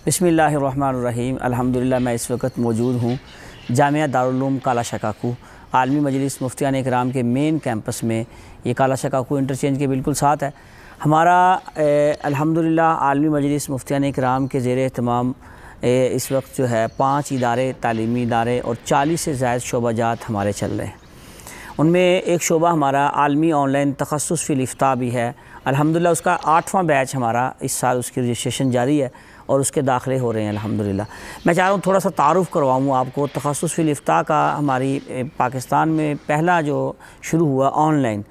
बिस्मिल्लाहिर्रहमानिर्रहीम। अल्हम्दुलिल्लाह मैं इस वक्त मौजूद हूँ जामिया दारुल उलूम काला शकाकू आलमी मजलिस मुफ्तियान इकराम के मेन कैंपस में। ये काला शकाकू इंटरचेंज के बिल्कुल साथ है हमारा। अल्हम्दुलिल्लाह आलमी मजलिस मुफ्तियान इकराम के ज़ेर एहतमाम इस वक्त जो है 5 इदारे तालीमी इदारे और 40 से ज़ायद शोबाजात हमारे चल रहे हैं। उनमें एक शोबा हमारा आलमी ऑनलाइन तखस्सुस फ़िल इफ्ता भी है। अल्हम्दुलिल्लाह उसका 8वां बैच हमारा इस साल उसकी रजिस्ट्रेशन जारी है और उसके दाखिले हो रहे हैं अल्हम्दुलिल्लाह। मैं चाह रहा हूँ थोड़ा सा तारुफ़ करवाऊँ आपको। तखस्सुस फ़िल इफ्ता का हमारी पाकिस्तान में पहला जो शुरू हुआ ऑनलाइन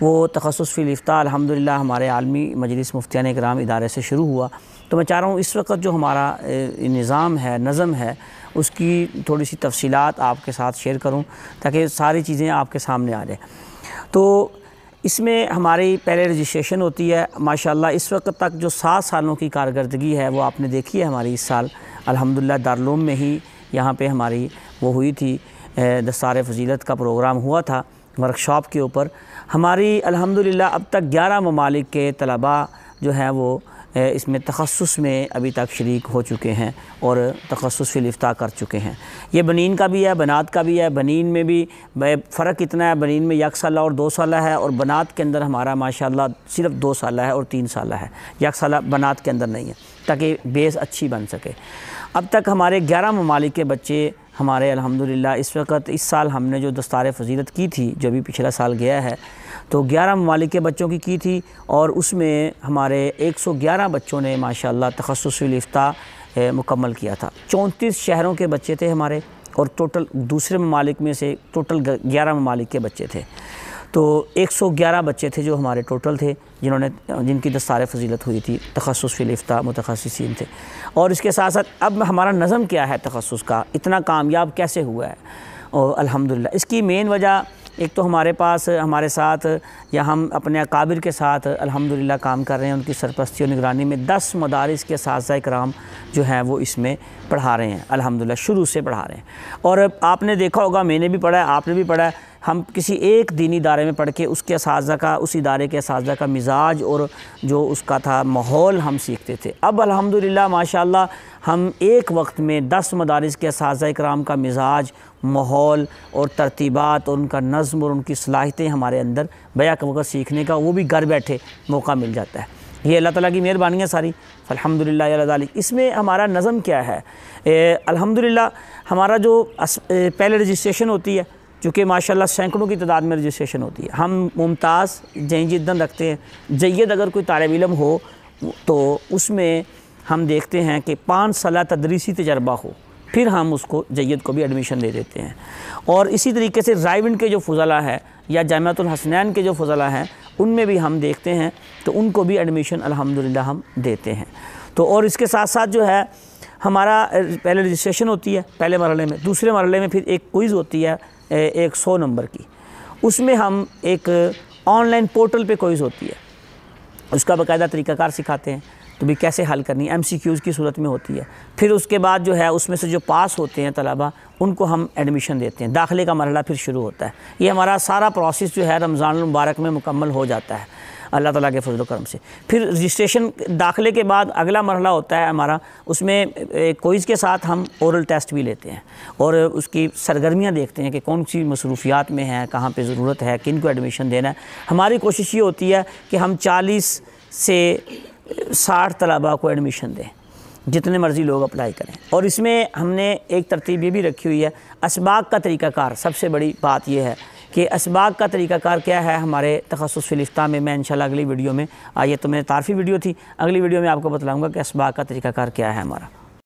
वो तखस्सुस फ़िल इफ्ता अल्हम्दुलिल्लाह हमारे आलमी मजलिस मुफ्तियान इकराम इदारे से शुरू हुआ। तो मैं चाह रहा हूँ इस वक्त जो हमारा निज़ाम है, नज़म है, उसकी थोड़ी सी तफसीलात आपके साथ शेयर करूँ ताकि सारी चीज़ें आपके सामने आ जाए। तो इसमें हमारी पहले रजिस्ट्रेशन होती है माशाल्लाह। इस वक्त तक जो 7 सालों की कारकर्दगी है वो आपने देखी है हमारी इस साल अल्हम्दुलिल्लाह। दारुल उलूम में ही यहाँ पे हमारी वो हुई थी, दस्तार फ़जीलत का प्रोग्राम हुआ था वर्कशॉप के ऊपर। हमारी अल्हम्दुलिल्लाह अब तक 11 ममालिक के तलबा जो हैं वो इसमें तखस्सुस में अभी तक शरीक हो चुके हैं और तखस्सुस फ़िल इफ्ता कर चुके हैं। ये बनीन का भी है, बनात का भी है। बनीन में भी फ़र्क इतना है, बनीन में 1 साल और 2 साल है और बनात के अंदर हमारा माशाल्लाह सिर्फ 2 साल है और 3 साल है। 1 साल बनात के अंदर नहीं है ताकि बेस अच्छी बन सके। अब तक हमारे 11 ममालिक के बच्चे हमारे अल्हम्दुलिल्लाह इस वक्त इस साल हमने जो दस्तार फ़जीलत की थी जो भी पिछला साल गया है तो 11 ममालिक के बच्चों की थी और उसमें हमारे 111 बच्चों ने माशाल्लाह तखस्सुस फ़िल इफ्ता मुकम्मल किया था। 34 शहरों के बच्चे थे हमारे और टोटल दूसरे ममालिक में से टोटल 11 ममालिक के बच्चे थे। तो 111 बच्चे थे जो हमारे टोटल थे जिनकी दस्तार फ़जीलत हुई थी, तखस्सुस फ़िल इफ्ता मुतखस्सिसीन थे। और इसके साथ साथ अब हमारा नज़म क्या है तखस्सुस का, इतना कामयाब कैसे हुआ है और अल्हम्दुलिल्लाह। इसकी मेन वजह एक तो हमारे पास हमारे साथ या हम अपने अकाबिर के साथ अल्हम्दुलिल्लाह काम कर रहे हैं। उनकी सरपरस्ती और निगरानी में 10 मदारिस के असातिज़ा इकराम जो हैं वो इसमें पढ़ा रहे हैं अल्हम्दुलिल्लाह, शुरू से पढ़ा रहे हैं। और आपने देखा होगा, मैंने भी पढ़ा है, आपने भी पढ़ा है, हम किसी एक दीनी इदारे में पढ़ के उसके असातिज़ा का, उस इदारे के असातिज़ा का मिजाज और जो उसका था माहौल हम सीखते थे। अब अल्हम्दुलिल्लाह माशाल्लाह हम एक वक्त में 10 मदारिस के असातिज़ा इकराम का मिजाज, माहौल और तरतीबात और उनका नज़्म और उनकी सलाहियतें हमारे अंदर बैक वक्त सीखने का वो भी घर बैठे मौका मिल जाता है। ये अल्लाह ताला की मेहरबानी है सारी, अल्हम्दुलिल्लाह अला ज़ालिक। इसमें हमारा नज़म क्या है, अल्हम्दुलिल्लाह हमारा जो पहले रजिस्ट्रेशन होती है जो कि माशाल्लाह सैकड़ों की तादाद में रजिस्ट्रेशन होती है। हम मुमताज़ जद्दन रखते हैं। जय्यद अगर कोई तालिब इल्म हो तो उसमें हम देखते हैं कि 5 साल तदरीसी तजर्बा हो, फिर हम उसको जय्यद को भी एडमिशन दे देते हैं। और इसी तरीके से रायविंड के जो फ़ुज़ला है या जामिअतुल हसनैन के जो फ़ुज़ला हैं उनमें भी हम देखते हैं तो उनको भी एडमिशन अल्हम्दुलिल्लाह हम देते हैं। तो और इसके साथ साथ जो है हमारा पहले रजिस्ट्रेशन होती है पहले मरहले में। दूसरे मरहले में फिर एक क्विज़ होती है एक 100 नंबर की। उसमें हम एक ऑनलाइन पोर्टल पे क्विज़ होती है, उसका बाकायदा तरीक़ाकार सिखाते हैं तो भी कैसे हल करनी है, MCQs की सूरत में होती है। फिर उसके बाद जो है उसमें से जो पास होते हैं तलबा उनको हम एडमिशन देते हैं। दाखिले का मरहला फिर शुरू होता है। ये हमारा सारा प्रोसेस जो है रमज़ान मुबारक में मुकम्मल हो जाता है अल्लाह ताला के फज़ल करम से। फिर रजिस्ट्रेशन दाखिले के बाद अगला मरहला होता है हमारा, उसमें क्विज़ के साथ हम ओरल टेस्ट भी लेते हैं और उसकी सरगर्मियाँ देखते हैं कि कौन सी मसरूफ़ियात में है, कहाँ पे ज़रूरत है, किन को एडमिशन देना है। हमारी कोशिश ये होती है कि हम 40 से 60 तलबा को एडमिशन दें, जितने मर्ज़ी लोग अप्लाई करें। और इसमें हमने एक तरतीब ये भी रखी हुई है, असबाक का तरीक़ाकार। सबसे बड़ी बात यह है कि असबाक का तरीक़ाकार क्या है हमारे तखस्सुस फ़िल इफ्ता में। मैं इंशाल्लाह अगली वीडियो में, ये तो मेरी तारफ़ी वीडियो थी, अगली वीडियो में आपको बतलाऊँगा कि असबाक का तरीक़ाकार क्या है हमारा।